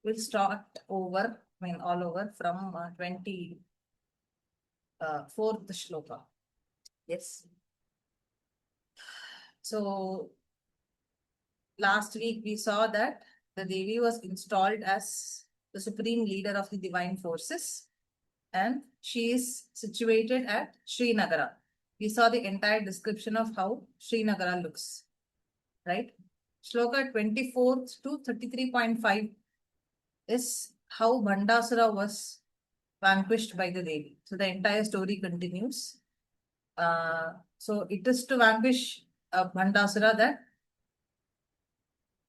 We'll start over, all over from 24th shloka. Yes. So last week we saw that the Devi was installed as the supreme leader of the divine forces, and she is situated at Srinagara. We saw the entire description of how Srinagara looks, right? Shloka 24th to 33.5 is how Bhandasura was vanquished by the Devi. So the entire story continues. So it is to vanquish Bhandasura that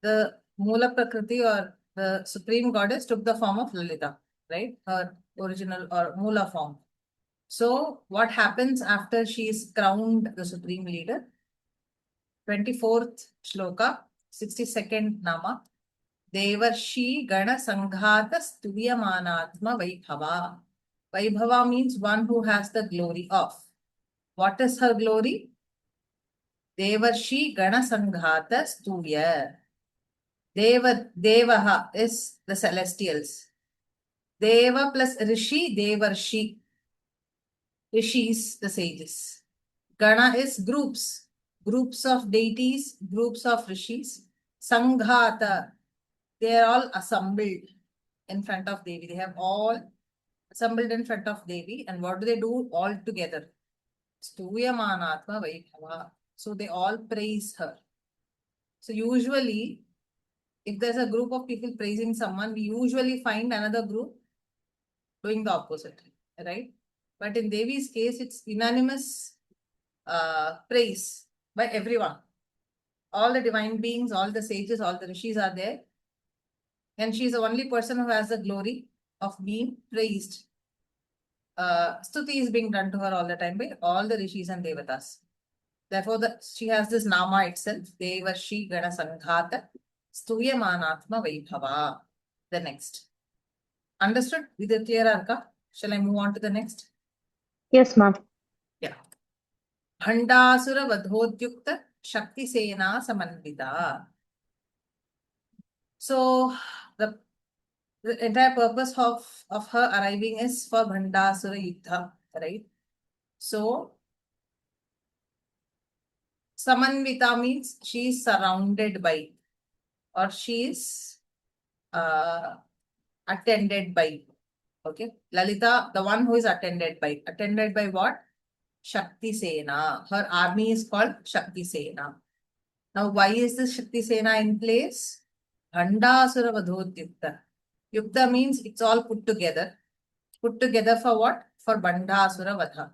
the Mula Prakriti or the supreme goddess took the form of Lalita, right? Her original or Mula form. So what happens after she is crowned the supreme leader? 24th shloka, 62nd nama. Devarshi Gana Sanghata Stuvyamanatma Vaibhava. Vaibhava means one who has the glory of. What is her glory? Devarshi Gana Sanghata Stuvya. Devaha is the celestials. Deva plus Rishi, Devarshi. Rishis, the sages. Gana is groups. Groups of deities, groups of rishis. Sanghata, they are all assembled in front of Devi. They have all assembled in front of Devi. And what do? All together. Stuyamanatma Vaibhava. So they all praise her. So usually, if there's a group of people praising someone, we usually find another group doing the opposite, right? But in Devi's case, it's unanimous praise by everyone. All the divine beings, all the sages, all the rishis are there. And she's the only person who has the glory of being praised. Stuti is being done to her all the time by all the rishis and devatas. Therefore, she has this nama itself, Devarshi Gana Sanghata Stuyamanatma Vaibhava. The next. Understood? Is it clear, Arka? Shall I move on to the next? Yes, ma'am. Yeah. Bhandasura Vadhodyukta Shakti Sena Samanvita. So, the entire purpose of her arriving is for Bhandasura Yuddha, right? So, Samanvita means she is surrounded by, or she is attended by. Okay. Lalita, the one who is attended by. Attended by what? Shakti Sena. Her army is called Shakti Sena. Now, why is this Shakti Sena in place? Bhandasura Vadhodyukta. Yukta means it's all put together. Put together for what? For Bhandasura Vadha.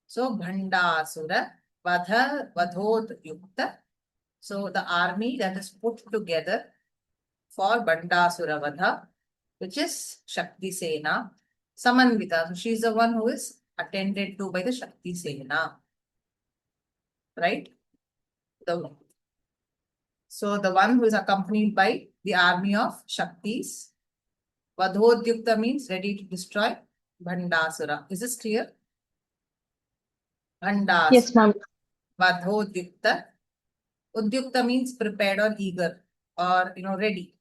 So, Bhandasura Vadha Vadhodyukta. So, the army that is put together for Bhandasura Vadha, which is Shakti Sena, Samanvita. So, she is the one who is attended to by the Shakti Sena. Right? So, the one who is accompanied by the army of Shaktis. Vadhodyukta means ready to destroy Bhandasura. Is this clear? Bhandasura. Yes, ma'am. Vadhodyukta. Udyukta means prepared or eager or ready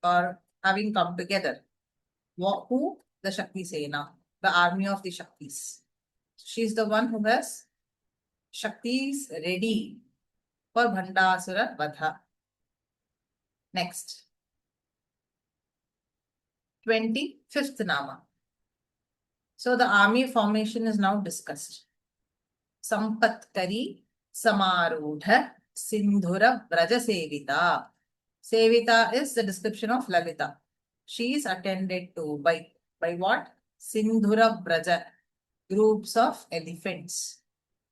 or having come together. Who? The Shakti Sena, the army of the Shaktis. She's the one who has Shaktis ready for Bhandasura Vadha. Next. 25th Nama. So the army formation is now discussed. Sampatkari Samarudha Sindhura Braja Sevita. Sevita is the description of Lalita. She is attended to by what? Sindhura Braja, groups of elephants.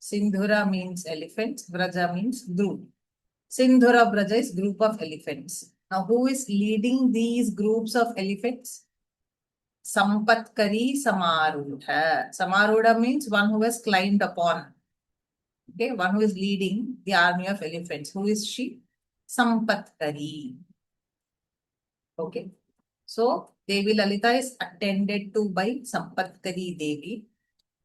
Sindhura means elephants, Braja means group. Sindhura Braja is group of elephants. Now, who is leading these groups of elephants? Sampatkari Samarudha. Samarudha means one who has climbed upon. Okay, one who is leading the army of elephants. Who is she? Sampatkari. Okay. So, Devi Lalita is attended to by Sampatkari Devi,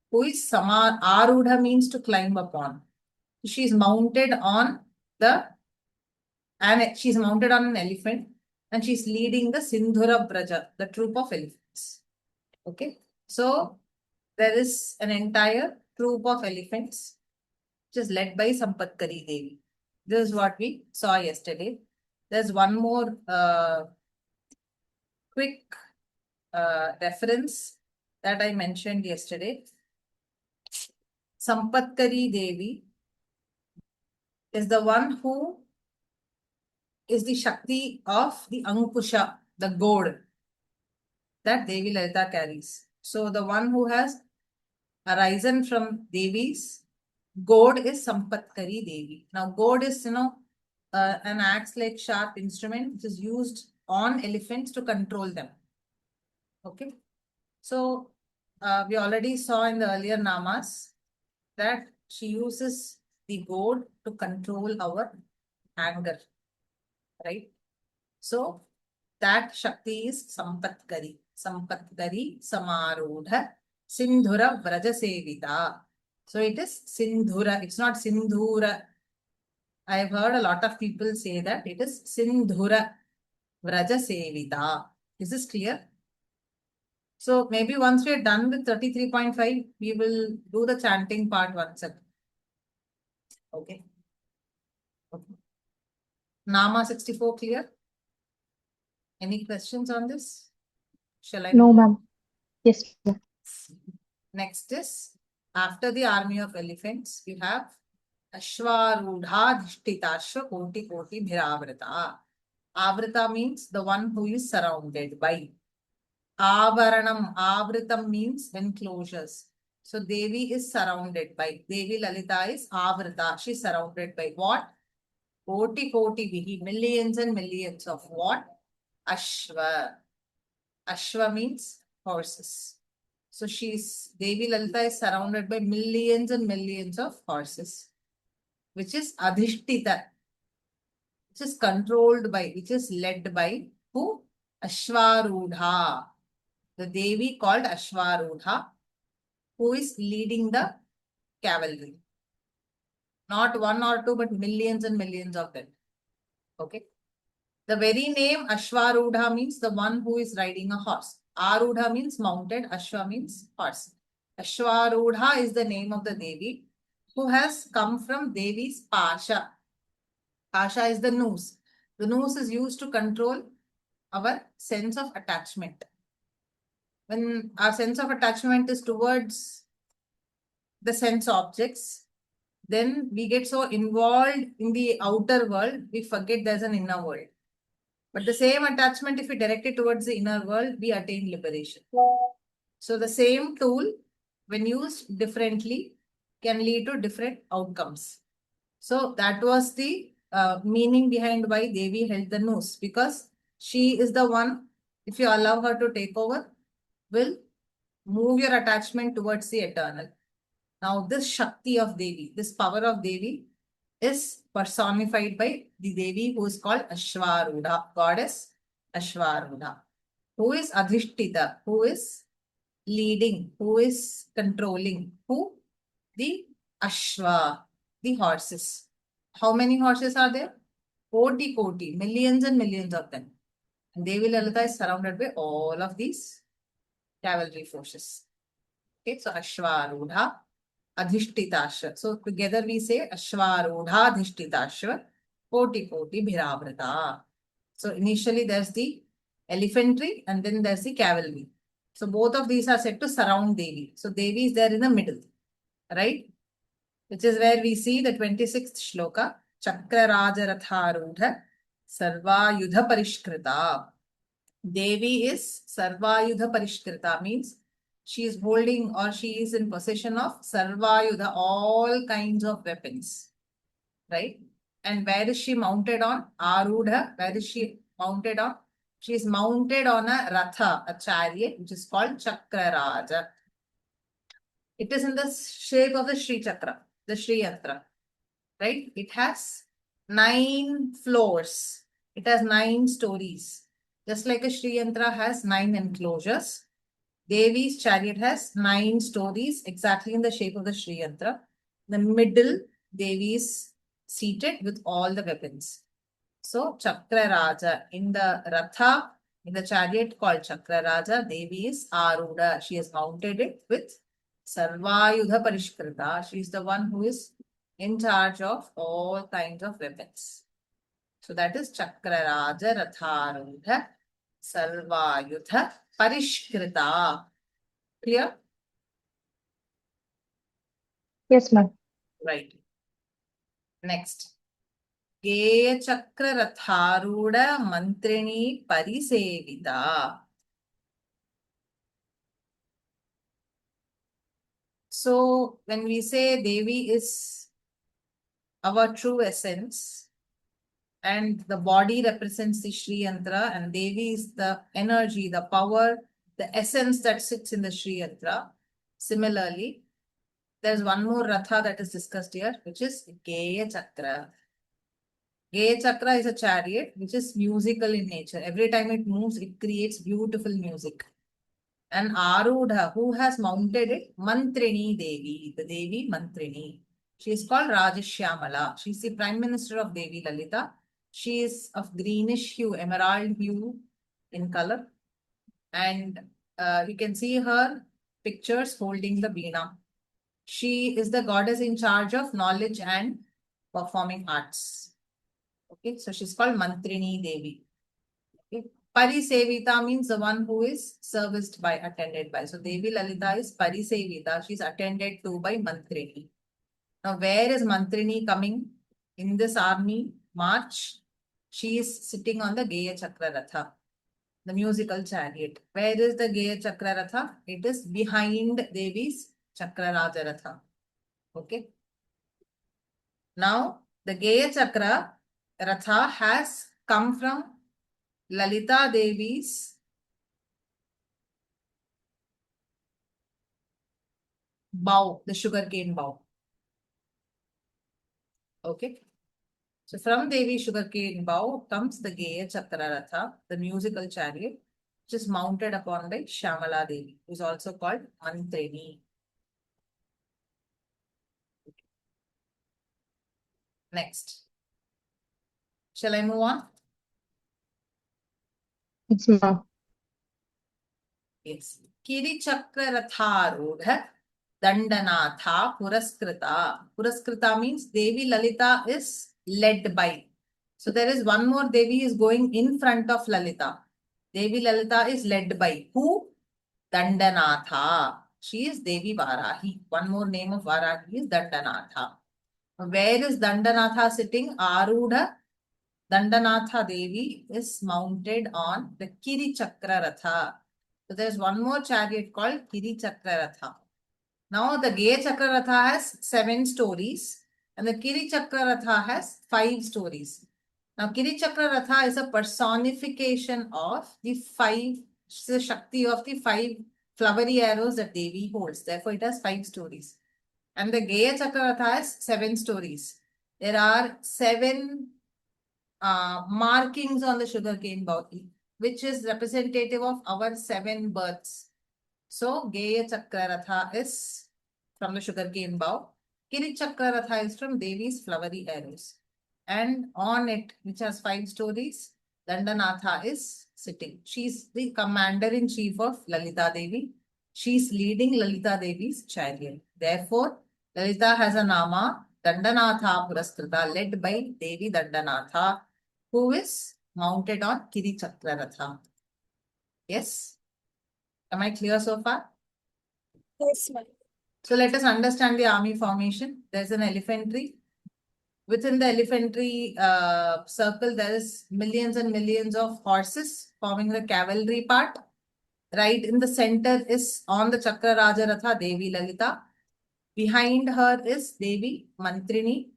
who is Arudha means to climb upon. She is mounted on an elephant, and she's leading the Sindhura Braja, the troop of elephants. Okay, so there is an entire troop of elephants which is led by Sampatkari Devi. This is what we saw yesterday. There's one more quick reference that I mentioned yesterday. Sampatkari Devi is the one who is the Shakti of the Ankusha, the goad that Devi Lalita carries. So the one who has arisen from Devi's goad is Sampatkari Devi. Now goad is, an axe-like sharp instrument which is used on elephants to control them. Okay. So we already saw in the earlier namas that she uses the goad to control our anger, right? So that Shakti is Sampatkari. Sampatkari Samarudha Sindhura Vraja Sevita. So it is Sindhura. It's not Sindhura. I've heard a lot of people say that it is Sindhura Vraja Sevita. Is this clear? So maybe once we are done with 33.5, we will do the chanting part once again. Okay. Nama 64 clear? Any questions on this? Shall I? No, ma'am. Yes, ma'am. Next is, after the army of elephants, you have Ashwarudha Dhishtitasha Koti Koti Bhiravrata. Avrita means the one who is surrounded by. Avaranam, Avritam means enclosures. So Devi is surrounded by. Devi Lalita is Avrita. She is surrounded by what? Koti Koti Vihi. Millions and millions of what? Ashwa. Ashwa means horses. So Devi Lalita is surrounded by millions and millions of horses, which is Adhishtita, which is controlled by, which is led by who? Ashwarudha. The Devi called Ashwarudha, who is leading the cavalry. Not one or two, but millions and millions of them. Okay. The very name Ashwarudha means the one who is riding a horse. Arudha means mounted, Ashwa means horse. Ashwarudha is the name of the Devi who has come from Devi's Pasha. Pasha is the noose. The noose is used to control our sense of attachment. When our sense of attachment is towards the sense objects, then we get so involved in the outer world, we forget there's an inner world. But the same attachment, if we direct it towards the inner world, we attain liberation. So the same tool, when used differently, can lead to different outcomes. So that was the meaning behind why Devi held the noose, because she is the one, if you allow her to take over, will move your attachment towards the eternal. Now this Shakti of Devi, this power of Devi is personified by the Devi who is called Ashwarudha, goddess Ashwarudha, who is Adhishtita, who is leading, who is controlling, who? The Ashwa, the horses. How many horses are there? Koti Koti, millions and millions of them. And Devi Lalita is surrounded by all of these cavalry forces. Okay, so Ashwarudha, Adhishtitasha. So together we say Ashwarudha Adhishtitasha Koti Koti Bhiravrata. So initially there's the elephantry and then there's the cavalry. So both of these are said to surround Devi. So Devi is there in the middle, right? Which is where we see the 26th shloka, Chakra Rajaratharudha Sarvayudha Parishkrita. Devi is Sarvayudha Parishkrita, means she is holding or she is in possession of Sarvayudha, all kinds of weapons, right? And where is she mounted on? Arudha. Where is she mounted on? She is mounted on a Ratha, a chariot, which is called Chakraraja. It is in the shape of the Sri Chakra, the Sri Yantra, right? It has 9 floors. It has 9 stories. Just like a Sri Yantra has 9 enclosures, Devi's chariot has 9 stories exactly in the shape of the Sri Yantra. The middle, Devi is seated with all the weapons. So Chakraraja, in the Ratha, in the chariot called Chakraraja, Devi is Aruda. She has mounted it with Sarvayudha Parishkrita. She is the one who is in charge of all kinds of weapons. So that is Chakraraja Ratharudha Sarvayudha Parishkrita. Clear? Yes, ma'am. Right. Next. Geya Chakra Ratharuda Mantrini Parisevita. So when we say Devi is our true essence, and the body represents the Sri Yantra, and Devi is the energy, the power, the essence that sits in the Sri Yantra. Similarly, there's one more Ratha that is discussed here, which is Geya Chakra. Geya Chakra is a chariot which is musical in nature. Every time it moves, it creates beautiful music. And Arudha, who has mounted it, Mantrini Devi, the Devi Mantrini. She is called Rajashyamala. She is the Prime Minister of Devi Lalita. She is of greenish hue, emerald hue in color. And you can see her pictures holding the Veena. She is the goddess in charge of knowledge and performing arts. Okay, so she's called Mantrini Devi. Okay. Parisevita means the one who is serviced by, attended by. So Devi Lalita is Parisevita. She's attended to by Mantrini. Now, where is Mantrini coming in this army march? She is sitting on the Geya Chakra Ratha, the musical chariot. Where is the Geya Chakra Ratha? It is behind Devi's Chakra Raja Ratha. Okay. Now, the Geya Chakra Ratha has come from Lalita Devi's bow, the sugarcane bow. Okay. So from Devi sugarcane bow comes the Geya Chakra Ratha, the musical chariot, which is mounted upon by Shyamala Devi, who is also called Mantrini. Next. Shall I move on? Yes, ma'am. Yes. Kiri Chakra Ratharudha Dandanatha Puraskrita. Puraskrita means Devi Lalita is led by. So there is one more Devi is going in front of Lalita. Devi Lalita is led by who? Dandanatha. She is Devi Varahi. One more name of Varahi is Dandanatha. Where is Dandanatha sitting? Arudha Dandanatha Devi is mounted on the Kiri Chakra Ratha. So there's one more chariot called Kiri Chakra Ratha. Now the Geya Chakra Ratha has 7 stories and the Kiri Chakra Ratha has 5 stories. Now Kiri Chakra Ratha is a personification of the 5, the Shakti of the 5 flowery arrows that Devi holds. Therefore it has 5 stories. And the Geya Chakra Ratha has 7 stories. There are 7 markings on the sugarcane body, which is representative of our 7 births. So, Geya Chakra Ratha is from the sugarcane bow. Kiri Chakra Ratha is from Devi's flowery arrows. And on it, which has 5 stories, Dandanatha is sitting. She's the commander-in-chief of Lalita Devi. She's leading Lalita Devi's chariot. Therefore, Lalita has a nama, Dandanatha Puraskrita, led by Devi Dandanatha, who is mounted on Kiri Chakra Ratha. Yes? Am I clear so far? Yes, ma'am. So let us understand the army formation. There's an elephantry. Within the elephantry circle, there is millions and millions of horses forming the cavalry part. Right in the center is on the Chakra Raja Ratha, Devi Lalita. Behind her is Devi Mantrini,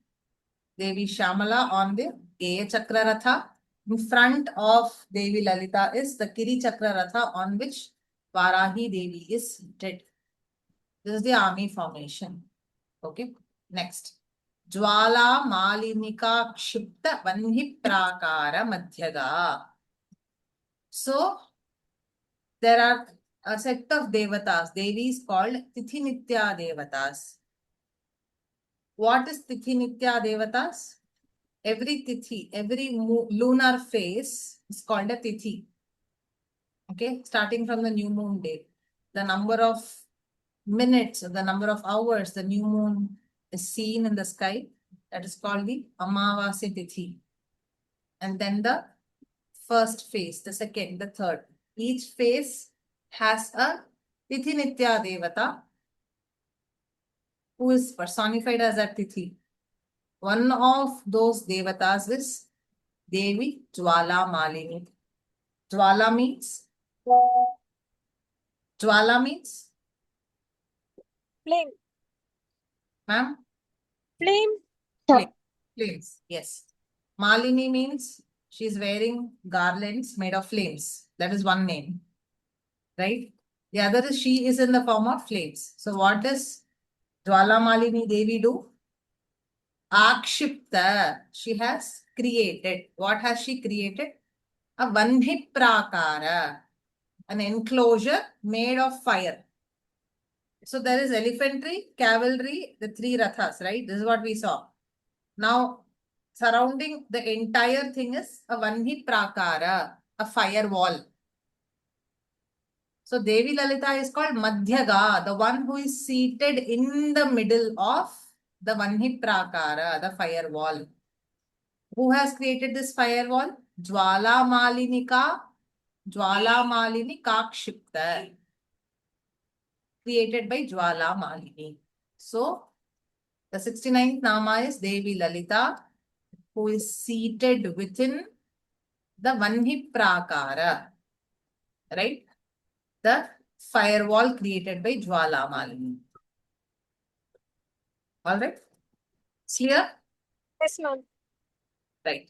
Devi Shyamala on the Geya Chakra Ratha. In front of Devi Lalita is the Kiri Chakra Ratha on which Varahi Devi is seated. This is the army formation. Okay. Next. Jwala Malinika Kshipta Vanhi Prakara Madhyaga. So, there are a set of devatas, devis called Tithi Nitya devatas. What is Tithi Nitya devatas? every tithi, every lunar phase is called a tithi. Okay, starting from the new moon day. The number of minutes, the number of hours the new moon is seen in the sky, that is called the Amavasya Tithi. And then the first phase, the second, the third. Each phase has a Tithi Nitya Devata who is personified as a Tithi. One of those Devatas is Devi Jwala Malini. Jwala means? Jwala means? Flame. Ma'am? Flame. Flame. Flames, yes. Malini means she's wearing garlands made of flames. That is one name, right? The other is she is in the form of flames. So what does Jwala Malini Devi do? Akshipta. She has created. What has she created? A Vanhi Prakara, an enclosure made of fire. So there is elephantry, cavalry, the three rathas, right? This is what we saw. Now, surrounding the entire thing is a Vanhi Prakara, a firewall. So Devi Lalita is called Madhyaga, the one who is seated in the middle of the Vanhi Prakara, the firewall. Who has created this firewall? Jwala Malinika, Jwala Malini Kakshipta. Created by Jwala Malini. So, the 69th Nama is Devi Lalita, who is seated within the Vanhi Prakara, right? The firewall created by Jwala Malini. All right? Clear? Yes, ma'am. Right.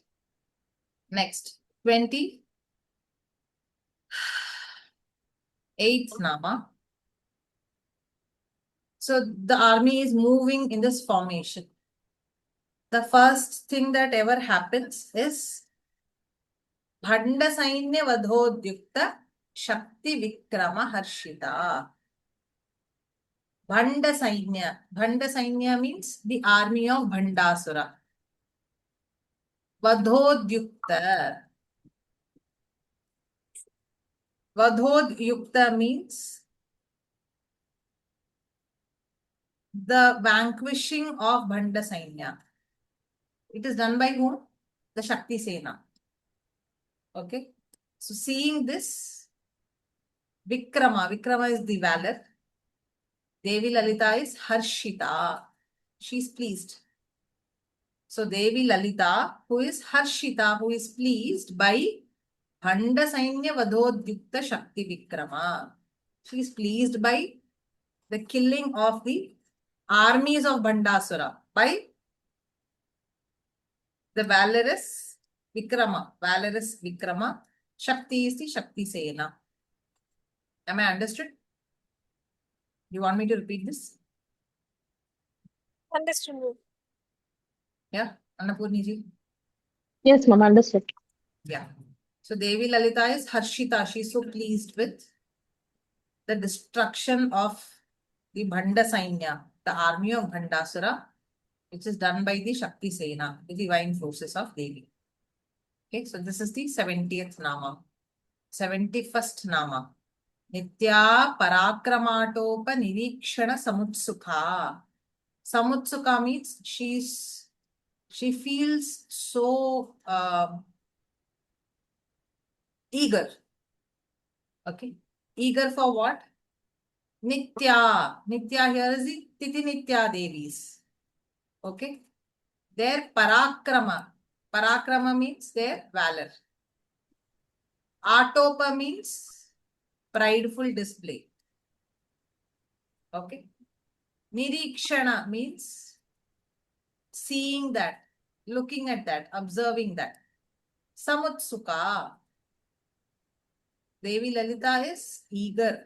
Next, 28th Nama. So the army is moving in this formation. The first thing that ever happens is Bhanda Sainya Vadhodyukta Shakti Vikrama Harshita. Bhanda Sainya. Bhanda Sainya means the army of Bhandasura. Vadhodyukta. Vadhodyukta means the vanquishing of Bhanda Sainya. It is done by whom? The Shakti Sena. Okay. So seeing this, Vikrama is the valor. Devi Lalita is Harshita. She is pleased. So Devi Lalita, who is Harshita, who is pleased by Bhanda Sainya Vadhodyukta Shakti Vikrama. She is pleased by the killing of the armies of Bhandasura by the valorous Vikrama. Shakti is the Shakti Sena. Am I understood? You want me to repeat this? Understood, ma'am. Yeah, Annapurni ji? Yes, ma'am. Understood. Yeah. So Devi Lalita is Harshita. She is so pleased with the destruction of the Bhanda Sainya, the army of Bhandasura, which is done by the Shakti Sena, the divine forces of Devi. Okay, so this is the 70th Nama. 71st Nama. Nitya Parakramaatopa Nirikshana Samutsukha. Samutsukha means she feels so eager. Okay. Eager for what? Nitya. Nitya here is the Tithi Nitya Devis. Okay. Their Parakrama. Parakrama means their valor. Atopa means prideful display. Okay. Nirikshana means seeing that, looking at that, observing that. Samutsuka. Devi Lalita is eager.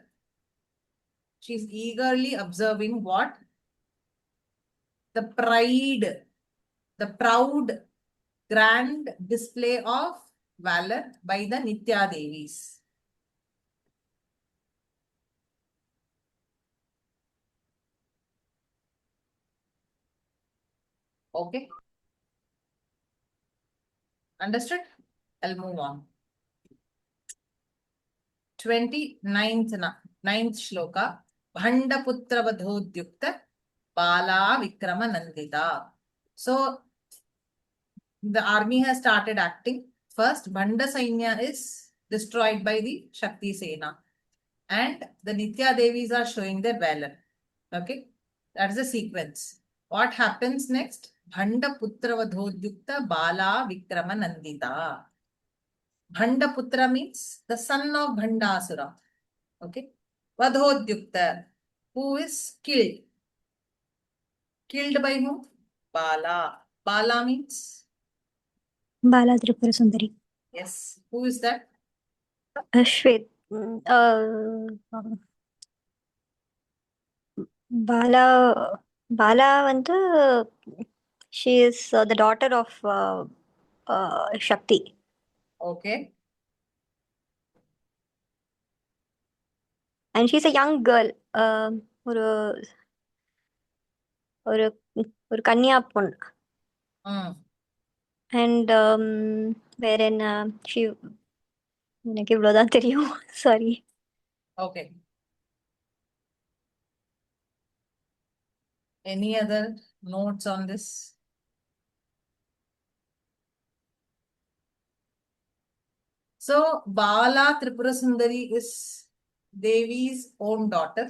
She's eagerly observing what? The pride, the proud, grand display of valor by the Nitya Devis. Okay. Understood? I'll move on. 29th shloka. Bhandaputra vadhodyukta Bala Vikrama Nandita. So the army has started acting. First, Bhanda Sainya is destroyed by the Shakti Sena. And the Nitya Devis are showing their valor. Okay, that's the sequence. What happens next? Bhanda Putra Vadhodyukta Bala Vikrama Nandita. Bhanda Putra means the son of Bhandasura. Okay, Vadhodyukta, who is killed. Killed by whom? Bala. Bala means? Bala Tripura Sundari. Yes. Who is that? Shwet. Bala வந்து she is the daughter of Shakti. Okay. And she's a young girl. ஒரு ஒரு ஒரு கன்னியா பொண்ணு. And வேற என்ன she எனக்கு இவ்வளவுதான் தெரியும். Sorry. Okay. Any other notes on this? So, Bala Tripura Sundari is Devi's own daughter.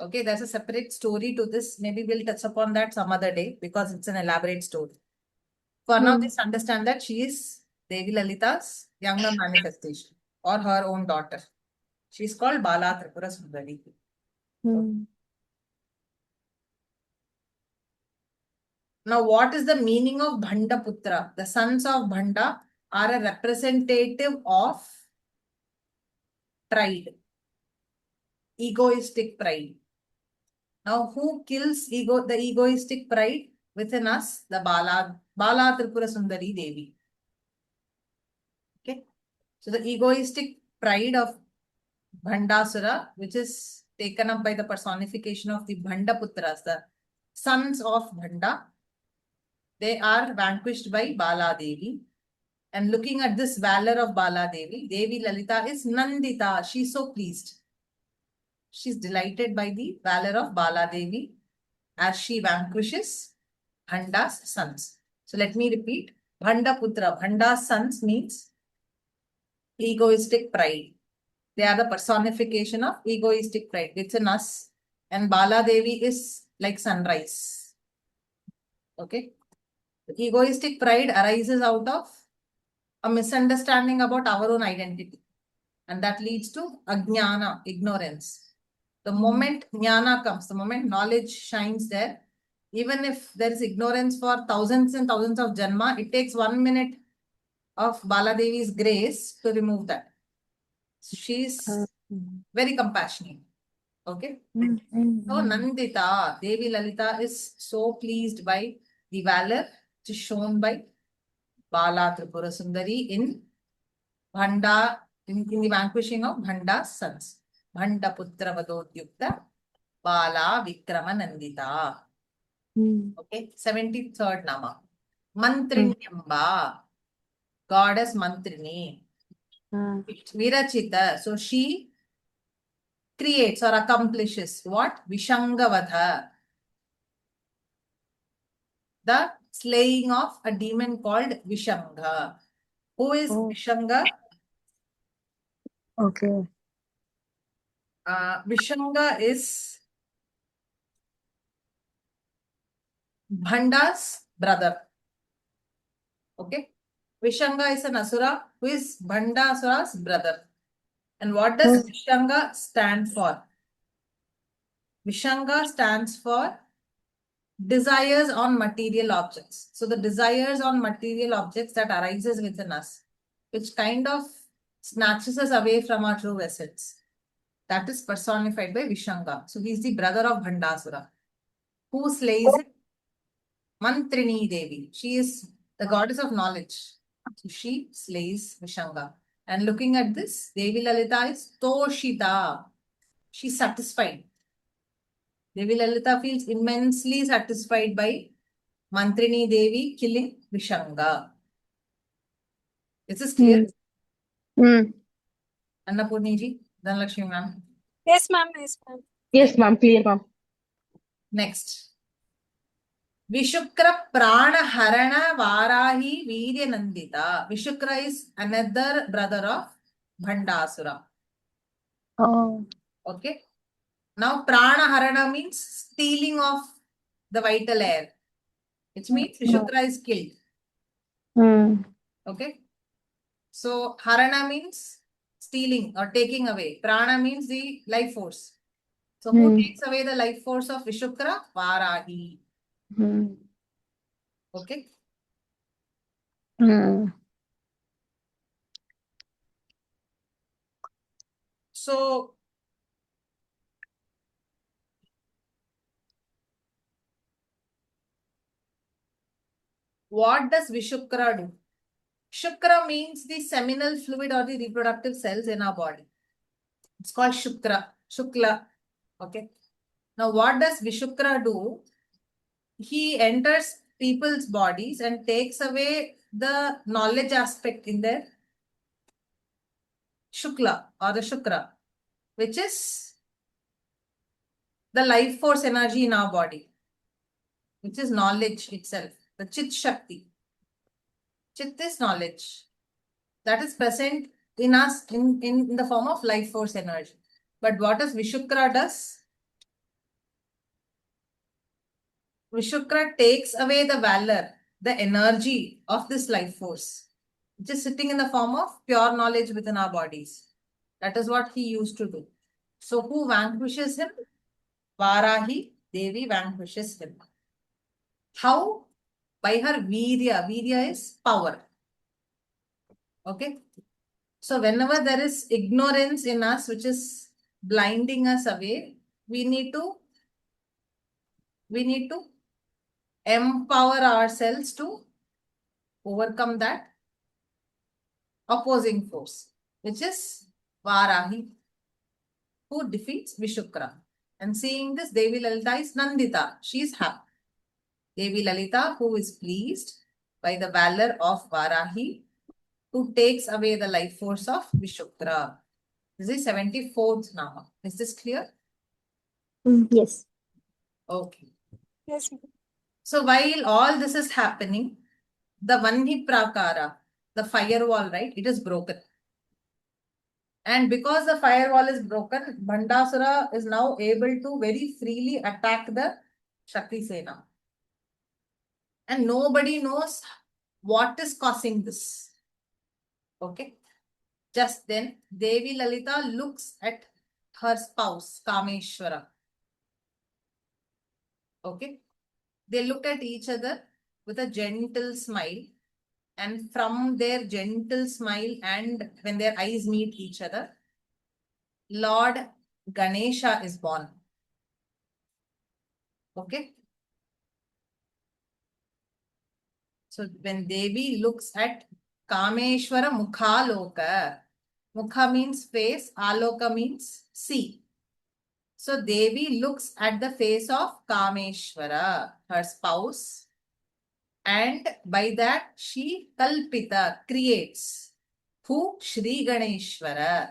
Okay, there's a separate story to this. Maybe we'll touch upon that some other day because it's an elaborate story. For now, just understand that she is Devi Lalita's younger manifestation or her own daughter. She's called Bala Tripura Sundari. Now, what is the meaning of Bhanda Putra? The sons of Bhanda are a representative of pride, egoistic pride. Now, who kills the egoistic pride within us? The Bala Tripura Sundari Devi. Okay, so the egoistic pride of Bhandasura, which is taken up by the personification of the Bhanda Putras, the sons of Bhanda, they are vanquished by Bala Devi. And looking at this valor of Bala Devi, Devi Lalita is Nandita. She's so pleased. She's delighted by the valor of Bala Devi as she vanquishes Bhanda's sons. So let me repeat. Bhanda Putra, Bhanda's sons means egoistic pride. They are the personification of egoistic pride. It's in us. And Bala Devi is like sunrise. Okay. The egoistic pride arises out of a misunderstanding about our own identity. And that leads to ajnana, ignorance. The moment jnana comes, the moment knowledge shines there, even if there is ignorance for thousands and thousands of janma, it takes 1 minute of Baladevi's grace to remove that. She's very compassionate. Okay. So Nandita, Devi Lalita is so pleased by the valor which is shown by Bala Tripura Sundari in Bhanda, in the vanquishing of Bhanda's sons. Bhanda Putra Vadodyukta Bala Vikrama Nandita. Okay, 73rd Nama. Mantrinyamba, goddess Mantrini. Virachita, so she creates or accomplishes what? Vishangavadha. The slaying of a demon called Vishanga. Who is Vishanga? Okay. Vishanga is Bhanda's brother. Okay. Vishanga is an Asura who is Bhandasura's brother. And what does Vishanga stand for? Vishanga stands for desires on material objects. So the desires on material objects that arises within us, which kind of snatches us away from our true essence. That is personified by Vishanga. So he is the brother of Bhandasura. Who slays it? Mantrini Devi. She is the goddess of knowledge. So she slays Vishanga. And looking at this, Devi Lalita is Toshita. She's satisfied. Devi Lalita feels immensely satisfied by Mantrini Devi killing Vishanga. Is this clear? Mm. Annapurni ji, Dhanalakshmi ma'am. Yes, ma'am. Yes, ma'am. Yes, ma'am. Clear, ma'am. Next. Vishukra Prana Harana Varahi Virya Nandita. Vishukra is another brother of Bhandasura. Oh. Okay. Now Prana Harana means stealing of the vital air. Which means Vishukra is killed. Mm. Okay. So Harana means stealing or taking away. Prana means the life force. So who takes away the life force of Vishukra? Varahi. Mm. Okay. Mm. So what does Vishukra do? Shukra means the seminal fluid or the reproductive cells in our body. It's called Shukla. Okay. Now what does Vishukra do? He enters people's bodies and takes away the knowledge aspect in their Shukla or the Shukra, which is the life force energy in our body, which is knowledge itself, the Chit Shakti. Chit is knowledge that is present in us in the form of life force energy. But what does Vishukra does? Vishukra takes away the valor, the energy of this life force, which is sitting in the form of pure knowledge within our bodies. That is what he used to do. So who vanquishes him? Varahi Devi vanquishes him. How? By her Virya. Virya is power. Okay. So whenever there is ignorance in us, which is blinding us away, we need to empower ourselves to overcome that opposing force, which is Varahi, who defeats Vishukra. And seeing this, Devi Lalita is Nandita. She is happy. Devi Lalita, who is pleased by the valor of Varahi, who takes away the life force of Vishukra. This is 74th Nama. Is this clear? Yes. Okay. Yes, ma'am. So while all this is happening, the Vanhi Prakara, the firewall, right, it is broken. And because the firewall is broken, Bhandasura is now able to very freely attack the Shakti Sena. And nobody knows what is causing this. Okay. Just then, Devi Lalita looks at her spouse, Kameshwara. Okay. They look at each other with a gentle smile. And from their gentle smile and when their eyes meet each other, Lord Ganesha is born. Okay. So when Devi looks at Kameshwara Mukhaloka, Mukha means face, Aloka means see. So Devi looks at the face of Kameshwara, her spouse, and by that she Kalpita, creates. Who? Shri Ganeshwara.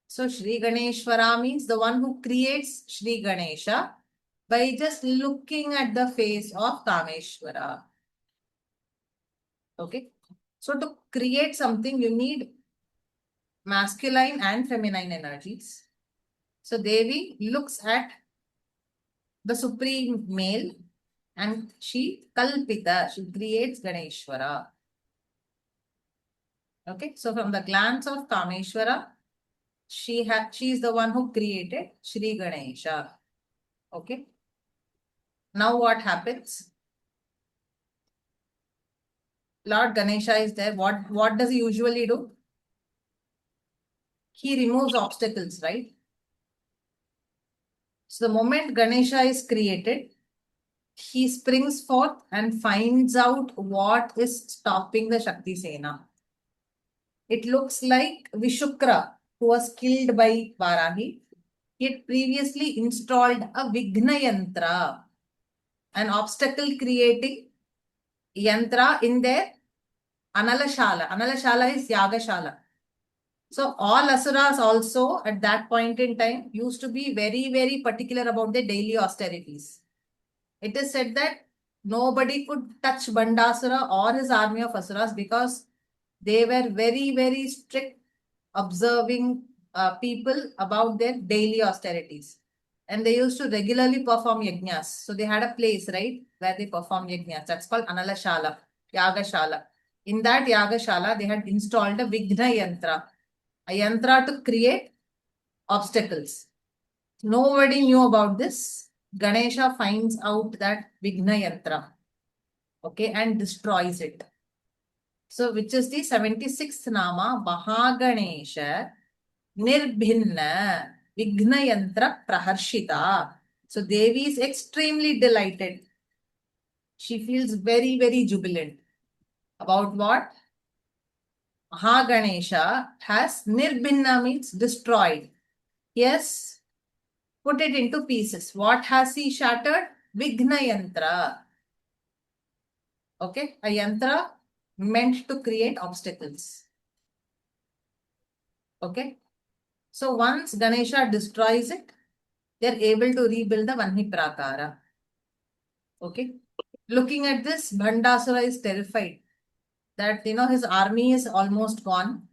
So Shri Ganeshwara means the one who creates Shri Ganesha by just looking at the face of Kameshwara. Okay. So to create something, you need masculine and feminine energies. So Devi looks at the supreme male and she Kalpita, she creates Ganeshwara. Okay. So from the glance of Kameshwara, she is the one who created Shri Ganesha. Okay. Now what happens? Lord Ganesha is there. What does he usually do? He removes obstacles, right? So the moment Ganesha is created, he springs forth and finds out what is stopping the Shakti Sena. It looks like Vishukra, who was killed by Varahi. He had previously installed a Vigna Yantra, an obstacle creating yantra in their Analashala. Analashala is Yagashala. So all asuras also at that point in time used to be very, very particular about their daily austerities. It is said that nobody could touch Bandasura or his army of asuras because they were very, very strict observing people about their daily austerities. And they used to regularly perform yajnas. So they had a place, right, where they perform yajnas. That's called Analashala, Yagashala. In that Yagashala, they had installed a Vigna Yantra, a yantra to create obstacles. Nobody knew about this. Ganesha finds out that Vigna Yantra, okay, and destroys it. So, which is the 76th Nama, Mahaganesha Nirbhinna Vigna Yantra Praharshita. So, Devi is extremely delighted. She feels very, very jubilant. About what? Mahaganesha has Nirbhinna means destroyed. Yes, put it into pieces. What has he shattered? Vigna Yantra. Okay, a yantra meant to create obstacles. Okay, so once Ganesha destroys it, they're able to rebuild the Vanhi Prakara. Okay, looking at this, Bhandasura is terrified that his army is almost gone.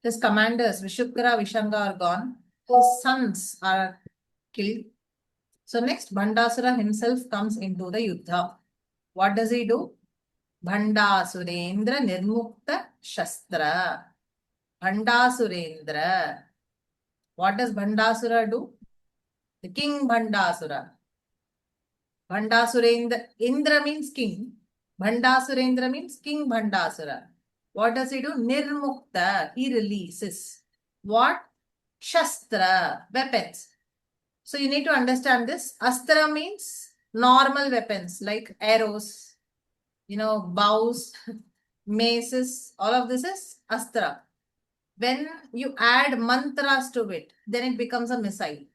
His commanders, Vishukra, Vishanga are gone. His sons are killed. So next, Bhandasura himself comes into the Yuddha. What does he do? Bhandasurendra Nirmukta Shastra. Bhandasurendra. What does Bhandasura do? The king Bhandasura. Bhandasurendra. Indra means king. Bhandasurendra means King Bhandasura. What does he do? Nirmukta. He releases. What? Shastra. Weapons. So you need to understand this. Astra means normal weapons like arrows, bows, maces. All of this is Astra. When you add mantras to it, then it becomes a missile.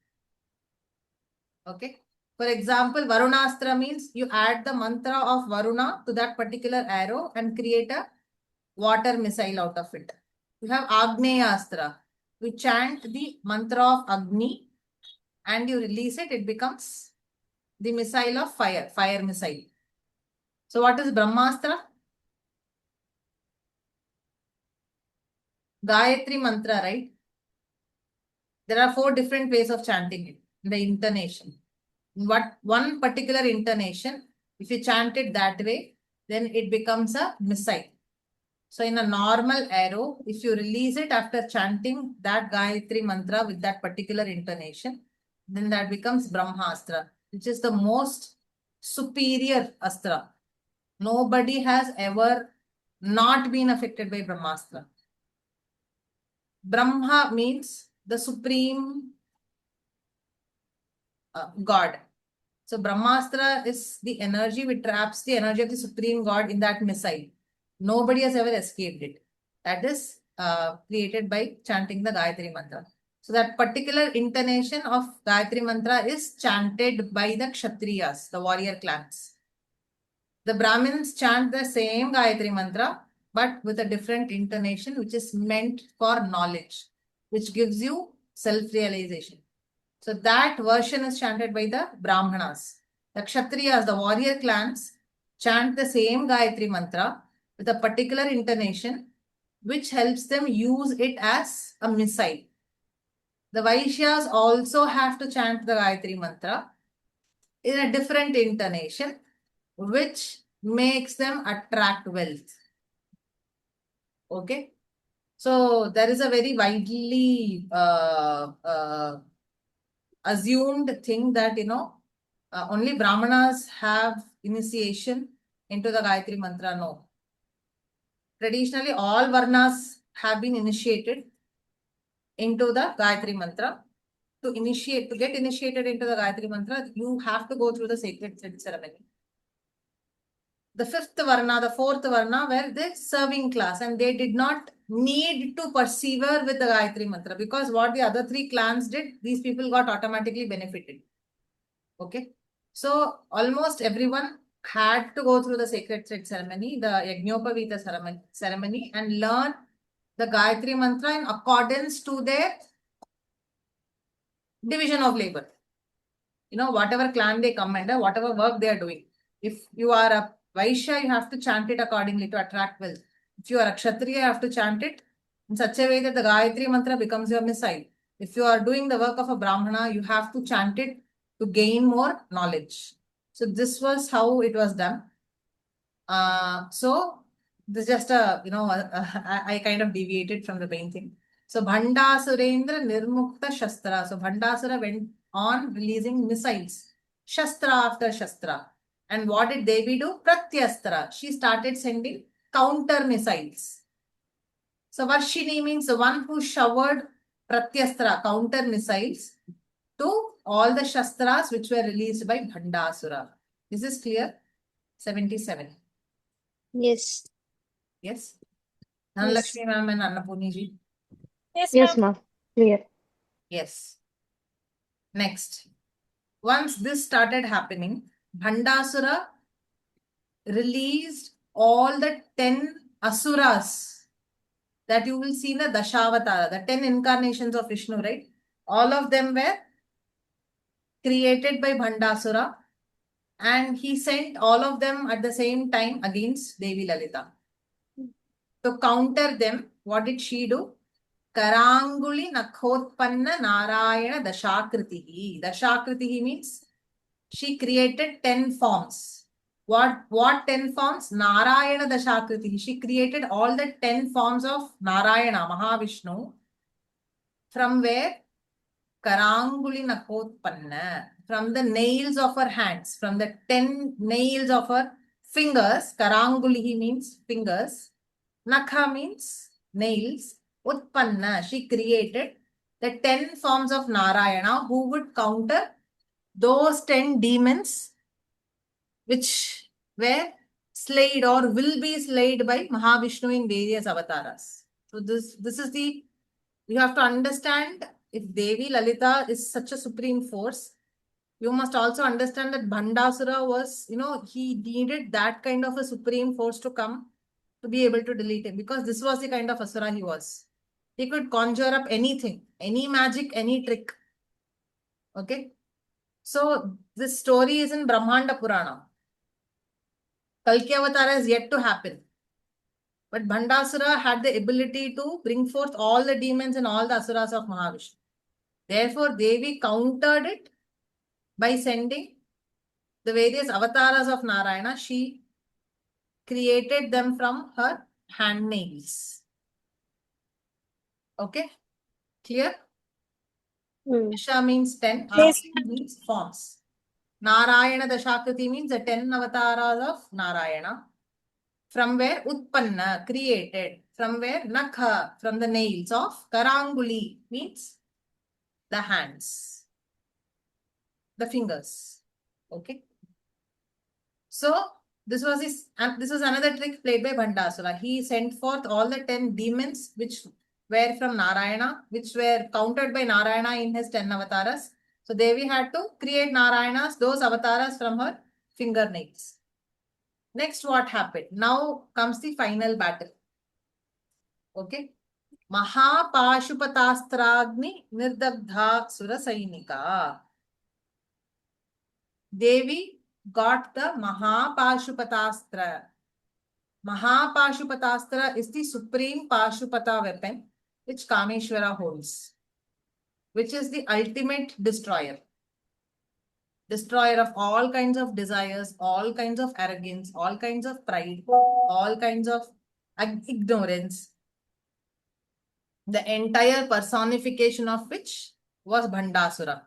Okay. For example, Varunastra means you add the mantra of Varuna to that particular arrow and create a water missile out of it. You have Agneastra. You chant the mantra of Agni and you release it, it becomes the missile of fire, fire missile. So what is Brahmastra? Gayatri mantra, right? There are 4 different ways of chanting it. The intonation. One particular intonation, if you chant it that way, then it becomes a missile. So in a normal arrow, if you release it after chanting that Gayatri mantra with that particular intonation, then that becomes Brahmastra, which is the most superior astra. Nobody has ever not been affected by Brahmastra. Brahma means the supreme God. So Brahmastra is the energy which traps the energy of the supreme God in that missile. Nobody has ever escaped it. That is created by chanting the Gayatri mantra. So that particular intonation of Gayatri mantra is chanted by the Kshatriyas, the warrior clans. The Brahmins chant the same Gayatri mantra, but with a different intonation, which is meant for knowledge, which gives you self-realization. So that version is chanted by the Brahmanas. The Kshatriyas, the warrior clans, chant the same Gayatri mantra with a particular intonation, which helps them use it as a missile. The Vaishyas also have to chant the Gayatri mantra in a different intonation, which makes them attract wealth. Okay. So there is a very widely assumed thing that, only Brahmanas have initiation into the Gayatri mantra. No. Traditionally, all Varnas have been initiated into the Gayatri mantra. To get initiated into the Gayatri mantra, you have to go through the sacred thread ceremony. The 5th Varna, the 4th Varna were the serving class and they did not need to persevere with the Gayatri mantra because what the other 3 clans did, these people got automatically benefited. Okay. So almost everyone had to go through the sacred thread ceremony, the Yajnopavita ceremony, and learn the Gayatri Mantra in accordance to their division of labor. You know, whatever clan they come under, whatever work they are doing. If you are a Vaishya, you have to chant it accordingly to attract wealth. If you are a Kshatriya, you have to chant it in such a way that the Gayatri Mantra becomes your missile. If you are doing the work of a Brahmana, you have to chant it to gain more knowledge. So this was how it was done. So this is just I kind of deviated from the main thing. So Bhandasurendra Nirmukta Shastra. So Bhandasura went on releasing missiles, Shastra after Shastra. And what did Devi do? Pratyastra. She started sending counter missiles. So Varshini means the one who showered Pratyastra, counter missiles, to all the Shastras which were released by Bhandasura. This is clear? 77. Yes. Yes? Dhanalakshmi ma'am and Annapurni ji. Yes, Yes, ma'am. ma'am. Clear. Yes. Next. Once this started happening, Bhandasura released all the 10 asuras that you will see in the Dashavatara, the 10 incarnations of Vishnu, right? All of them were created by Bhandasura, and he sent all of them at the same time against Devi Lalita. To counter them, what did she do? Karanguli Nakhotpanna Narayana Dashakritihi. Dashakritihi means she created 10 forms. What 10 forms? Narayana Dashakritihi. She created all the 10 forms of Narayana, Mahavishnu. From where? Karanguli Nakhotpanna. From the nails of her hands. From the 10 nails of her fingers. Karangulihi means fingers. Nakha means nails. Utpanna, she created the 10 forms of Narayana who would counter those 10 demons which were slayed or will be slayed by Mahavishnu in various avatars. So this is the, you have to understand, if Devi Lalita is such a supreme force, you must also understand that Bhandasura was, he needed that kind of a supreme force to come to be able to delete him, because this was the kind of asura he was. He could conjure up anything, any magic, any trick. Okay. So this story is in Brahmanda Purana. Kalki Avatara is yet to happen. But Bhandasura had the ability to bring forth all the demons and all the asuras of Mahavishnu. Therefore, Devi countered it by sending the various avatars of Narayana. She created them from her hand nails. Okay? Clear? Dasha means 10. Yes, Akriti means forms. Narayana Dashakriti means the 10 avatars of Narayana. From where? Utpanna, created. From where? Nakha, from the nails of. Karanguli means the hands. The fingers. Okay. So, this was another trick played by Bhandasura. He sent forth all the 10 demons which were from Narayana, which were countered by Narayana in his 10 avatars. So Devi had to create Narayanas, those avatars, from her fingernails. Next, what happened? Now comes the final battle. Okay. Mahapashupatastragni Nirdagdha Surasainika. Devi got the Mahapashupatastra. Mahapashupatastra is the supreme Pashupata weapon which Kameshwara holds, which is the ultimate destroyer. Destroyer of all kinds of desires, all kinds of arrogance, all kinds of pride, all kinds of ignorance. The entire personification of which was Bhandasura.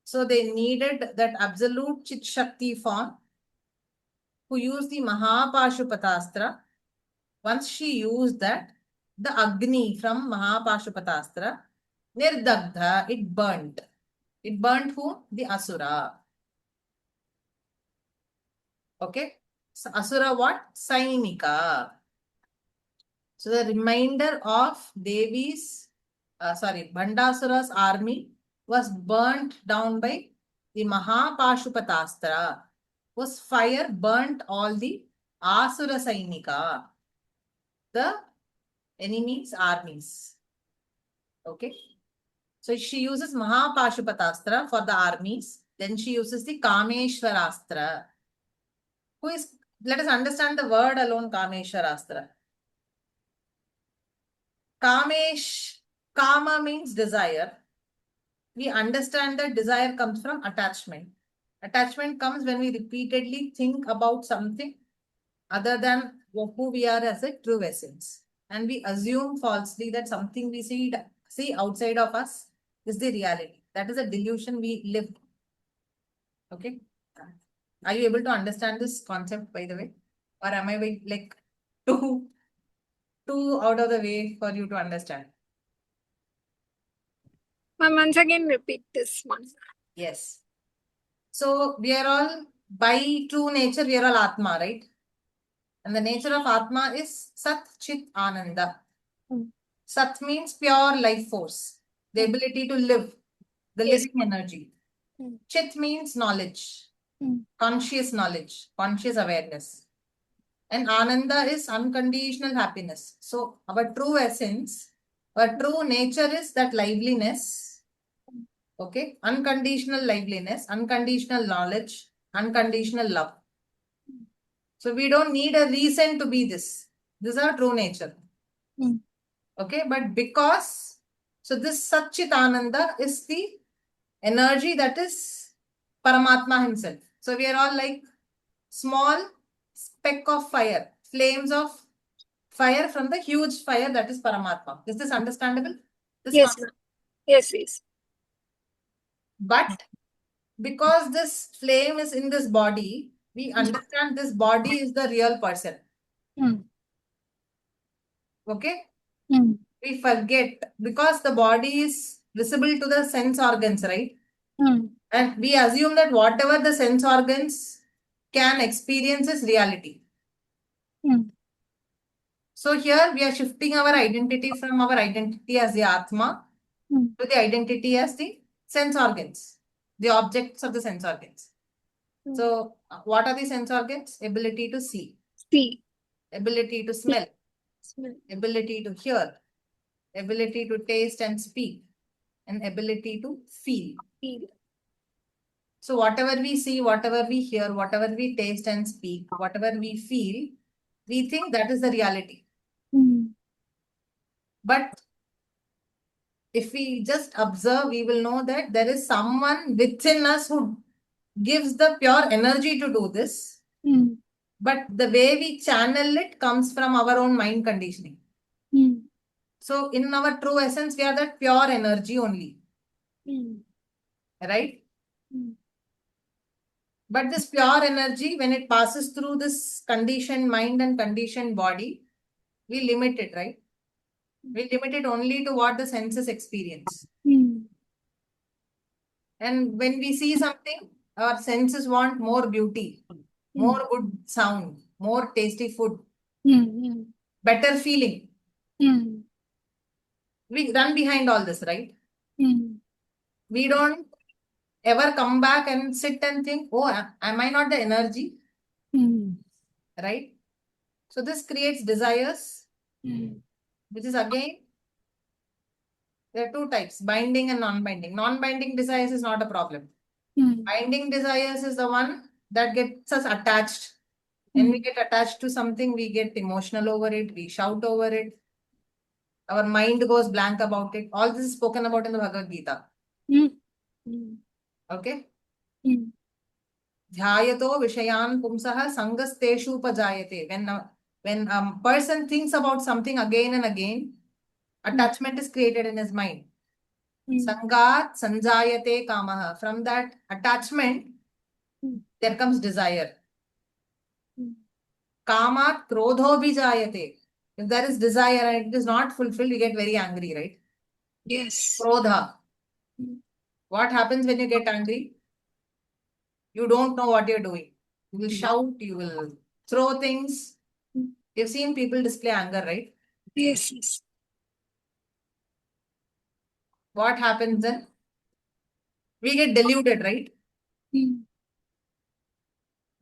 So they needed that absolute Chit Shakti form who used the Mahapashupatastra. Once she used that, the Agni from Mahapashupatastra, Nirdagdha, it burnt. It burnt who? The Asura. Okay. So Asura what? Sainika. So the remainder of Bhandasura's army was burnt down by the Mahapashupatastra. was fire burnt all the Asura Sainika, the enemy's armies. Okay. So she uses Mahapashupatastra for the armies. Then she uses the Kameshwarastra. Let us understand the word alone, Kameshwarastra. Kama means desire. We understand that desire comes from attachment. Attachment comes when we repeatedly think about something other than who we are as a true essence. And we assume falsely that something we see outside of us is the reality. That is a delusion we live. Okay. Are you able to understand this concept, by the way? Or am I like too out of the way for you to understand? Ma'am, once again repeat this one. Yes. So we are all, by true nature, we are all Atma, right? And the nature of Atma is Sat Chit Ananda. Sat means pure life force, the ability to live, the Yes. living energy. Chit means knowledge, conscious knowledge, conscious awareness. And Ananda is unconditional happiness. So our true essence, our true nature is that liveliness. Okay, unconditional liveliness, unconditional knowledge, unconditional love. So we don't need a reason to be this. This is our true nature. Okay, but because, so this Satchitananda is the energy that is Paramatma himself. So we are all like small speck of fire, flames of fire from the huge fire that is Paramatma. Is this understandable? This Yes, concept? ma'am. Yes, yes. But because this flame is in this body, we understand this body is the real person. Okay? We forget because the body is visible to the sense organs, right? And we assume that whatever the sense organs can experience is reality. So here we are shifting our identity from our identity as the Atma to the identity as the sense organs, the objects of the sense organs. So what are the sense organs? Ability to see, See. ability to smell, Smell. ability to hear, ability to taste and speak, and ability to feel. Feel. So whatever we see, whatever we hear, whatever we taste and speak, whatever we feel, we think that is the reality. But if we just observe, we will know that there is someone within us who gives the pure energy to do this. But the way we channel it comes from our own mind conditioning. So in our true essence, we are that pure energy only. Right? But this pure energy, when it passes through this conditioned mind and conditioned body, we limit it, right? We limit it only to what the senses experience. And when we see something, our senses want more beauty, more good sound, more tasty food, better feeling. We run behind all this, right? We don't ever come back and sit and think, oh, am I not the energy? Right? So this creates desires, which is again, there are two types, binding and non-binding. Non-binding desires is not a problem. Binding desires is the one that gets us attached. When we get attached to something, we get emotional over it, we shout over it. Our mind goes blank about it. All this is spoken about in the Bhagavad Gita. Okay? Dhyayato vishayan pumsaha sangasteshu upajayate. When a person thinks about something again and again, attachment is created in his mind. Sangat sanjayate kamaha. From that attachment, there comes desire. Kamat krodho bijayate. If there is desire and it is not fulfilled, we get very angry, right? Yes. Krodha. What happens when you get angry? You don't know what you're doing. You will shout, you will throw things. You've seen people display anger, right? Yes, yes. What happens then? We get deluded, right?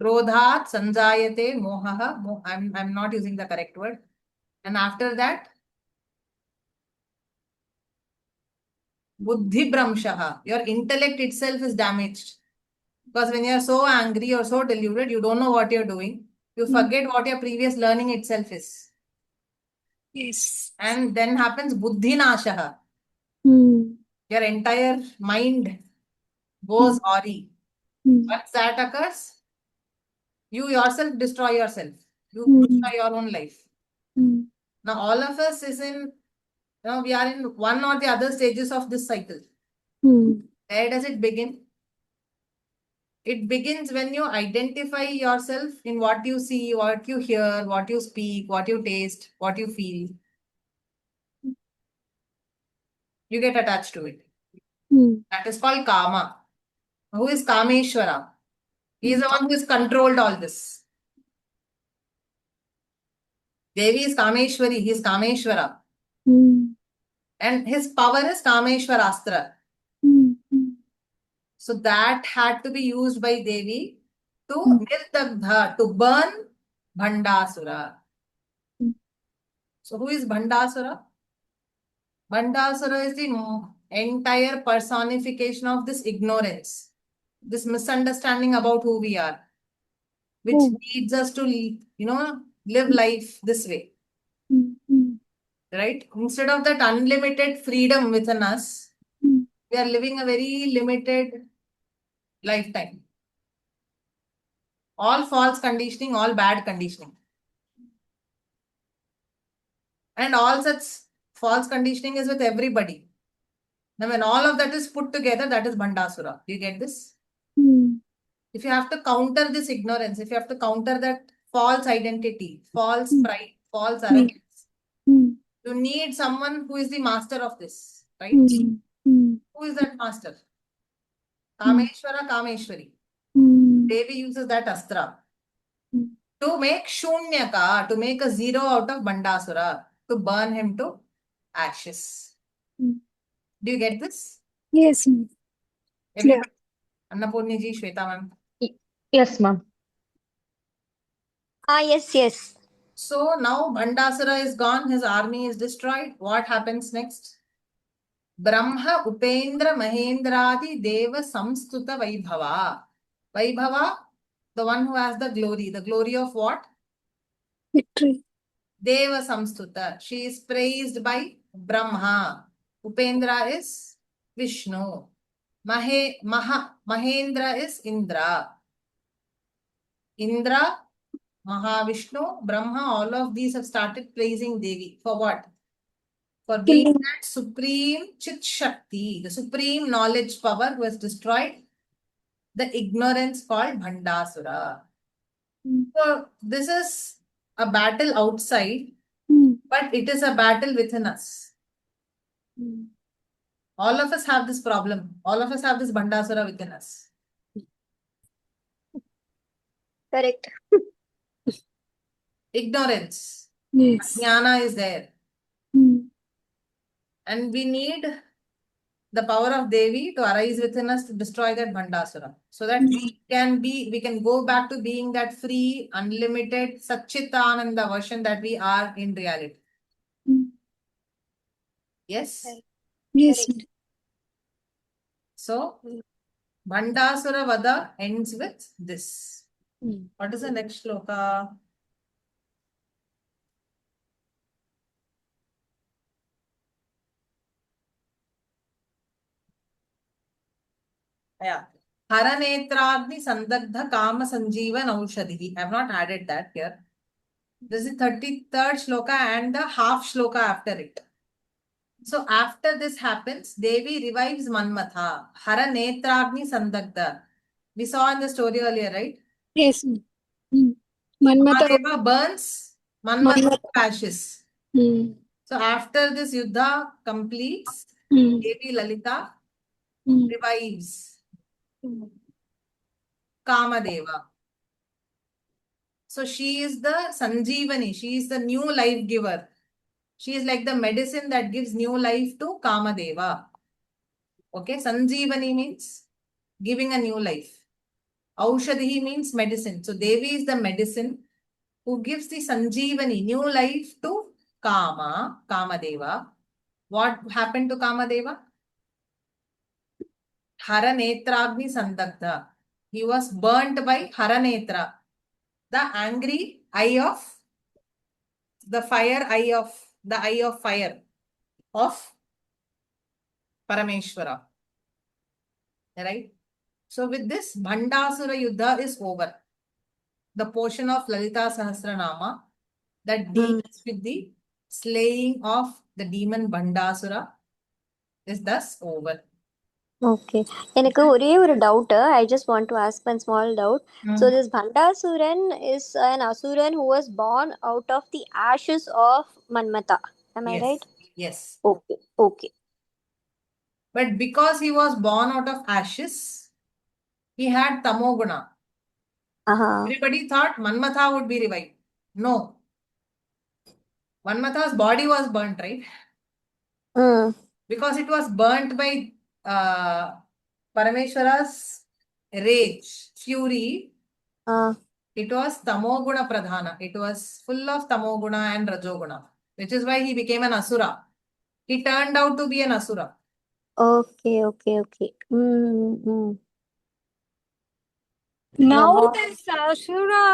Krodhat sanjayate mohaha. I'm not using the correct word. And after that, buddhi bramshaha. Your intellect itself is damaged. Because when you're so angry or so deluded, you don't know what you're doing. You forget what your previous learning itself is. Yes. And then happens buddhi nashaha. Hmm. Your entire mind goes awry. Hmm. Once that occurs, you yourself destroy yourself. You destroy your own life. Hmm. Now, all of us is in, we are in one or the other stages of this cycle. Hmm. Where does it begin? It begins when you identify yourself in what you see, what you hear, what you speak, what you taste, what you feel. You get attached to it. Hmm. That is called Kama. Who is Kameshwara? He is the one who has controlled all this. Devi is Kameshwari, he is Kameshwara. Hmm. And his power is Kameshwarastra. Hmm. So that had to be used by Devi to Nirdagdha, to burn Bhandasura. So who is Bhandasura? Bhandasura is the entire personification of this ignorance, this misunderstanding about who we are, which leads us to, live life this way, right? Instead of that unlimited freedom within us, we are living a very limited lifetime. All false conditioning, all bad conditioning. And all such false conditioning is with everybody. Now, when all of that is put together, that is Bhandasura. Do you get this? If you have to counter this ignorance, if you have to counter that false identity, false pride, false arrogance, you need someone who is the master of this, right? Who is that master? Kameshwara, Kameshwari. Devi uses that astra to make Shunyaka, to make a zero out of Bhandasura, to burn him to ashes. Do you get this? Yes, ma'am. Clear. Everybody? Annapurni ji, Shweta ma'am. Yes, ma'am. Yes. So now Bhandasura is gone, his army is destroyed. What happens next? Brahma Upendra Mahendradi Deva Samstuta Vaibhava. Vaibhava, the one who has the glory. The glory of what? Victory. Deva Samstuta. She is praised by Brahma. Upendra is Vishnu. Mahendra is Indra. Indra, Mahavishnu, Brahma, all of these have started praising Devi. For what? For being Killing. that supreme Chit Shakti, the supreme knowledge power who has destroyed the ignorance called Bhandasura. So this is a battle outside, but it is a battle within us. All of us have this problem. All of us have this Bhandasura within us. Correct. Ignorance. Yes. Jnana is there. And we need the power of Devi to arise within us to destroy that Bhandasura. So that we can go back to being that free, unlimited, Satchitananda version that we are in reality. Yes? Yes, Correct. ma'am. So, Bhandasura Vada ends with this. What is the next shloka? Yeah. Haranetragni Sandagdha Kama Sanjeevan Aushadhi. I have not added that here. This is the 33rd shloka and the half shloka after it. So after this happens, Devi revives Manmatha. Haranetragni Sandagdha. We saw in the story earlier, right? Yes, ma'am. Manmata. Mahadeva burns Manmatha to ashes. So after this Yuddha completes, Devi Lalita revives Kamadeva. So she is the Sanjeevani. She is the new life giver. She is like the medicine that gives new life to Kamadeva. Okay, Sanjeevani means giving a new life Aushadhi means medicine. So Devi is the medicine who gives the Sanjeevani, new life to Kamadeva. What happened to Kamadeva? Haranetragni Sandagdha. He was burnt by Haranetra, the angry eye of the eye of fire of Parameshwara. Right? So with this, Bhandasura Yuddha is over. The portion of Lalita Sahasranama that deals with the slaying of the demon Bhandasura is thus over. Okay. எனக்கு ஒரே ஒரு doubt. I just want to ask one small doubt. So this Bhandasuran is an Asuran who was born out of the ashes of Manmata. Am I Yes. right? Yes. Okay. Okay. But because he was born out of ashes, he had Tamoguna. Everybody thought Manmatha would be revived. No. Manmatha's body was burnt, right? Because it was burnt by Parameshwara's rage, fury. It was Tamoguna Pradhana. It was full of Tamoguna and Rajoguna, which is why he became an Asura. He turned out to be an Asura. Okay, okay, okay. Now Now- this Asura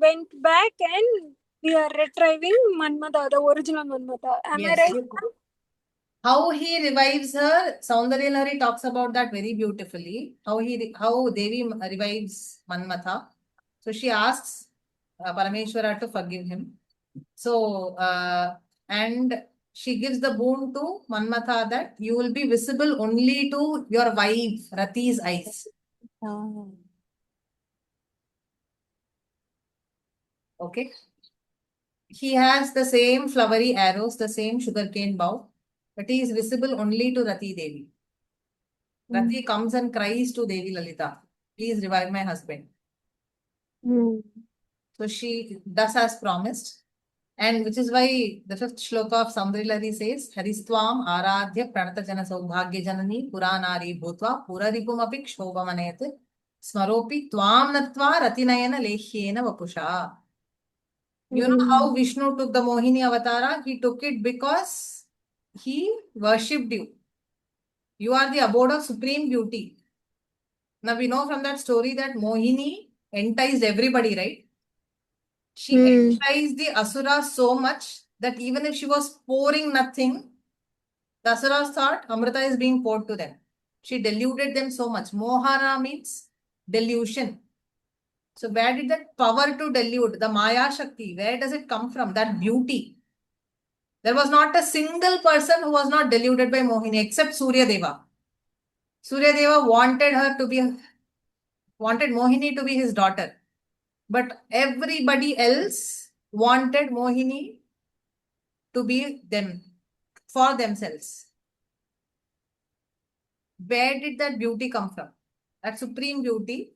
went back and we are retrieving Manmata, the original Manmata. Am I Yes. right? How he revives her, Saundarya Lahari talks about that very beautifully. How Devi revives Manmatha. So she asks Parameshwara to forgive him. So and she gives the boon to Manmatha that you will be visible only to your wife Rati's eyes. Okay. He has the same flowery arrows, the same sugarcane bow, but he is visible only to Rati Devi. Rati comes and cries to Devi Lalita, please revive my husband. So she does as promised. And which is why the 5th shloka of Saundaryalahari says, Haristwam Aradhya Pranatajana Saubhagya Janani Puranari Bhutva Puraripumapik Shobhamanayat Smaropi Tvam Natva Ratinayana Lekhyena Vapusha. You know how Vishnu took the Mohini avatara? He took it because he worshipped you. You are the abode of supreme beauty. Now we know from that story that Mohini enticed everybody, right? She enticed the Asuras so much that even if she was pouring nothing, the Asuras thought Amrita is being poured to them. She deluded them so much. Mohana means delusion. So where did that power to delude, the Maya Shakti, where does it come from? That beauty. There was not a single person who was not deluded by Mohini except Surya Deva. Surya Deva wanted Mohini to be his daughter. But everybody else wanted Mohini to be them, for themselves. Where did that beauty come from? That supreme beauty.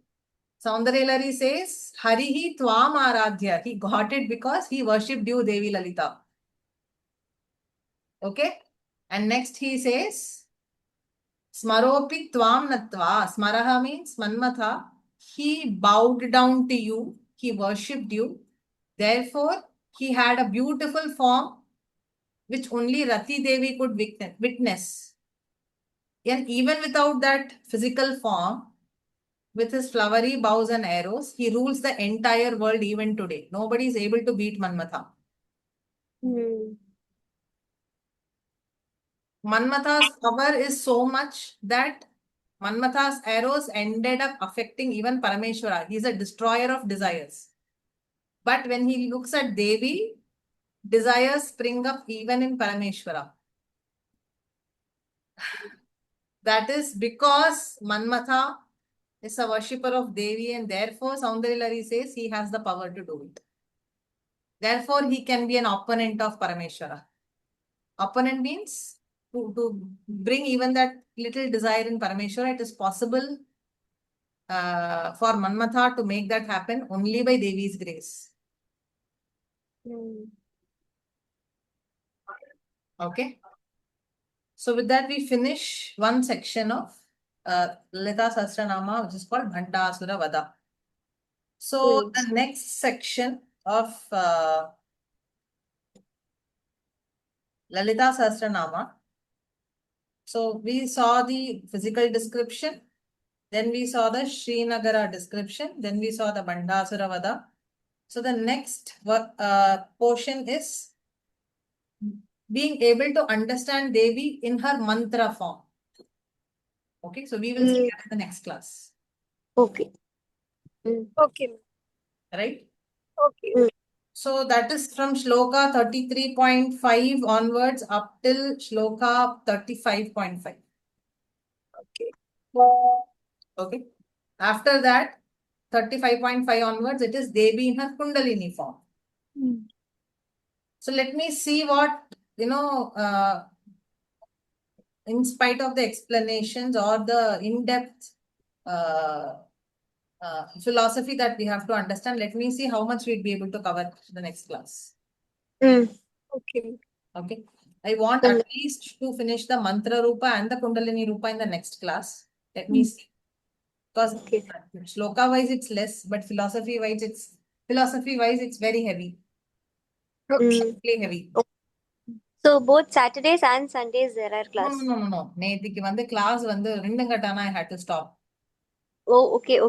Saundaryalahari says, Harihi Tvam Aradhya. He got it because he worshipped you, Devi Lalita. Okay? And next he says, Smaropi Tvam Natva. Smaraha means Manmatha. He bowed down to you. He worshipped you. Therefore, he had a beautiful form which only Rati Devi could witness. And even without that physical form, with his flowery bows and arrows, he rules the entire world even today. Nobody is able to beat Manmatha. Manmatha's power is so much that Manmatha's arrows ended up affecting even Parameshwara. He is a destroyer of desires. But when he looks at Devi, desires spring up even in Parameshwara. That is because Manmatha is a worshipper of Devi and therefore Saundaryalahari says he has the power to do it. Therefore, he can be an opponent of Parameshwara. Opponent means to bring even that little desire in Parameshwara. It is possible for Manmatha to make that happen only by Devi's grace. Okay. So with that, we finish one section of Lalita Sahasranama, which is called Bhandasura Vada. So the next section of Lalita Sahasranama. So we saw the physical description, then we saw the Srinagara description, then we saw the Bhandasura Vada. So the next portion is being able to understand Devi in her mantra form. Okay, so we will see that in the next class. Okay. Okay. Right? Okay. So that is from Shloka 33.5 onwards up till Shloka 35.5. Okay. Okay. After that, 35.5 onwards, it is Devi in her Kundalini form. So let me see what, in spite of the explanations or the in-depth philosophy that we have to understand, let me see how much we'll be able to cover in the next class. Okay. Okay. I want at least to finish the Mantra Rupa and the Kundalini Rupa in the next class. Let me see. Because Shloka wise it's less, but philosophy wise it's very heavy. Really heavy. So both Saturdays and Sundays there are class. No. நேத்திக்கு வந்து class வந்து 2 கட்டானா I had to stop. Oh, okay.